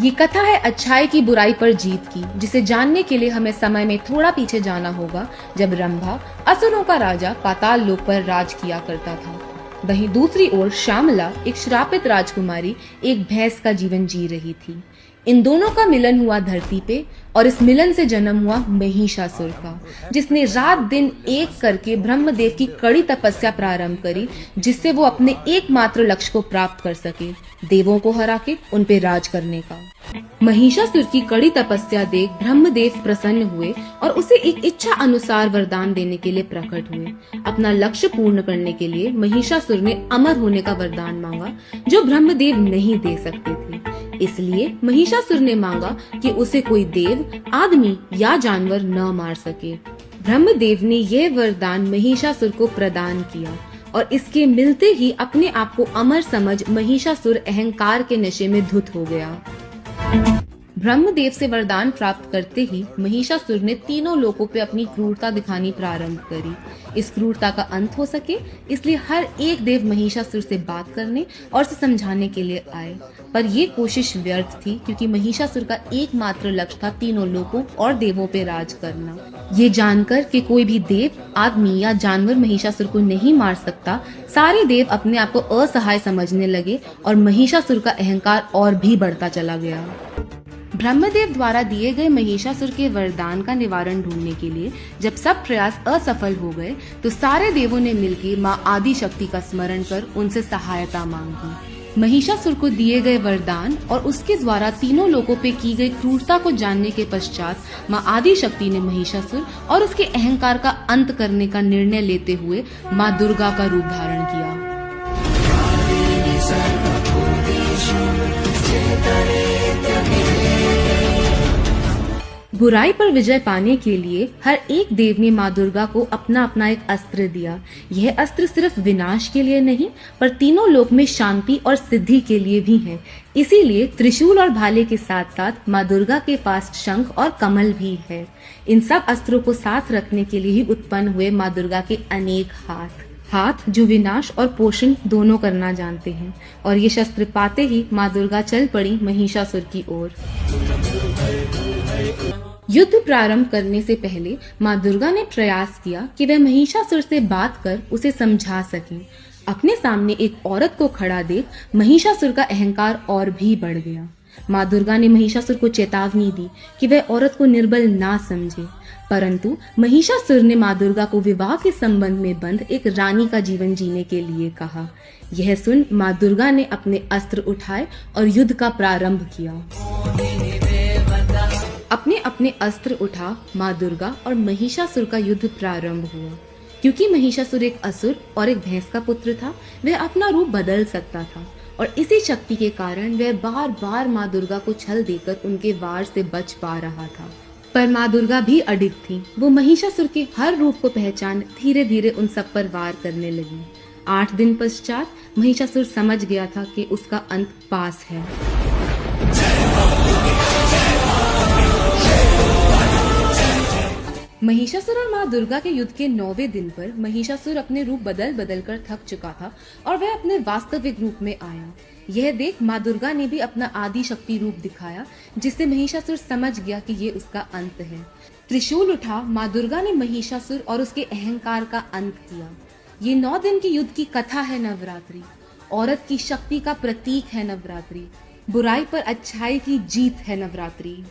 ये कथा है अच्छाई की बुराई पर जीत की, जिसे जानने के लिए हमें समय में थोड़ा पीछे जाना होगा, जब रंभा असुरों का राजा पाताल लोक पर राज किया करता था। वहीं दूसरी ओर श्यामला, एक श्रापित राजकुमारी, एक भैंस का जीवन जी रही थी। इन दोनों का मिलन हुआ धरती पे, और इस मिलन से जन्म हुआ महिषासुर का, जिसने रात दिन एक करके ब्रह्मदेव की कड़ी तपस्या प्रारंभ करी, जिससे वो अपने एकमात्र लक्ष्य को प्राप्त कर सके, देवों को हरा के उन पे राज करने का। महिषासुर की कड़ी तपस्या देख ब्रह्मदेव प्रसन्न हुए और उसे एक इच्छा अनुसार वरदान देने के लिए प्रकट हुए। अपना लक्ष्य पूर्ण करने के लिए महिषासुर ने अमर होने का वरदान मांगा, जो ब्रह्मदेव नहीं दे सकते थे। इसलिए महिषासुर ने मांगा कि उसे कोई देव, आदमी या जानवर न मार सके। ब्रह्मदेव ने यह वरदान महिषासुर को प्रदान किया, और इसके मिलते ही अपने आप को अमर समझ महिषासुर अहंकार के नशे में धुत हो गया। ब्रह्मदेव से वरदान प्राप्त करते ही महिषासुर ने तीनों लोकों पे अपनी क्रूरता दिखानी प्रारंभ करी। इस क्रूरता का अंत हो सके, इसलिए हर एक देव महिषासुर से बात करने और उसे समझाने के लिए आए, पर ये कोशिश व्यर्थ थी, क्योंकि महिषासुर का एकमात्र लक्ष्य था तीनों लोकों और देवों पे राज करना। ये जानकर कि कोई भी देव, आदमी या जानवर महिषासुर को नहीं मार सकता, सारे देव अपने आप को असहाय समझने लगे और महिषासुर का अहंकार और भी बढ़ता चला गया। ब्रह्मदेव द्वारा दिए गए महिषासुर के वरदान का निवारण ढूंढने के लिए जब सब प्रयास असफल हो गए, तो सारे देवों ने मिलकर मां आदि शक्ति का स्मरण कर उनसे सहायता मांगी। महिषासुर को दिए गए वरदान और उसके द्वारा तीनों लोगों पे की गई क्रूरता को जानने के पश्चात मां आदि शक्ति ने महिषासुर और उसके अहंकार का अंत करने का निर्णय लेते हुए मां दुर्गा का रूप धारण किया। बुराई पर विजय पाने के लिए हर एक देव ने माँ दुर्गा को अपना अपना एक अस्त्र दिया। यह अस्त्र सिर्फ विनाश के लिए नहीं, पर तीनों लोक में शांति और सिद्धि के लिए भी है। इसीलिए त्रिशूल और भाले के साथ साथ माँ दुर्गा के पास शंख और कमल भी है। इन सब अस्त्रों को साथ रखने के लिए ही उत्पन्न हुए माँ दुर्गा के अनेक हाथ जो विनाश और पोषण दोनों करना जानते हैं। और ये शस्त्र पाते ही माँ दुर्गा चल पड़ी महिषासुर की ओर। युद्ध प्रारंभ करने से पहले माँ दुर्गा ने प्रयास किया कि वह महिषासुर से बात कर उसे समझा सकें। अपने सामने एक औरत को खड़ा देख महिषासुर का अहंकार और भी बढ़ गया। माँ दुर्गा ने महिषासुर को चेतावनी दी कि वह औरत को निर्बल ना समझे, परंतु महिषासुर ने माँ दुर्गा को विवाह के संबंध में बंध एक रानी का जीवन जीने के लिए कहा। यह सुन माँ दुर्गा ने अपने अस्त्र उठाए और युद्ध का प्रारंभ किया। अपने अपने अस्त्र उठा माँ दुर्गा और महिषासुर का युद्ध प्रारंभ हुआ। क्योंकि महिषासुर एक असुर और एक भैंस का पुत्र था, वह अपना रूप बदल सकता था, और इसी शक्ति के कारण वह बार बार माँ दुर्गा को छल देकर उनके वार से बच पा रहा था। पर माँ दुर्गा भी अडिग थी। वो महिषासुर के हर रूप को पहचान धीरे धीरे उन सब पर वार करने लगी। 8 दिन पश्चात महिषासुर समझ गया था कि उसका अंत पास है। महिषासुर और माँ दुर्गा के युद्ध के 9वें दिन पर महिषासुर अपने रूप बदल बदल कर थक चुका था और वह अपने वास्तविक रूप में आया। यह देख माँ दुर्गा ने भी अपना आदि शक्ति रूप दिखाया, जिससे महिषासुर समझ गया कि ये उसका अंत है। त्रिशूल उठा माँ दुर्गा ने महिषासुर और उसके अहंकार का अंत किया। ये 9 दिन की युद्ध की कथा है नवरात्रि। औरत की शक्ति का प्रतीक है नवरात्रि। बुराई पर अच्छाई की जीत है नवरात्रि।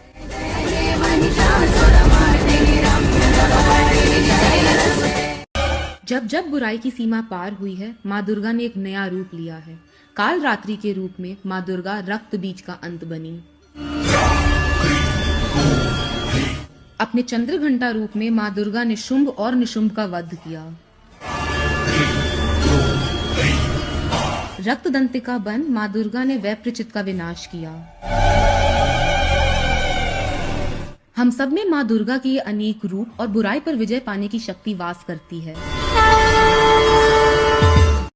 जब जब बुराई की सीमा पार हुई है, माँ दुर्गा ने एक नया रूप लिया है। काल रात्रि के रूप में माँ दुर्गा रक्त बीज का अंत बनी। अपने चंद्रघंटा रूप में माँ दुर्गा ने शुंभ और निशुंभ का वध किया। रक्त दंतिका बन माँ दुर्गा ने वैप्रचित का विनाश किया। हम सब में माँ दुर्गा की ये अनेक रूप और बुराई पर विजय पाने की शक्ति वास करती है।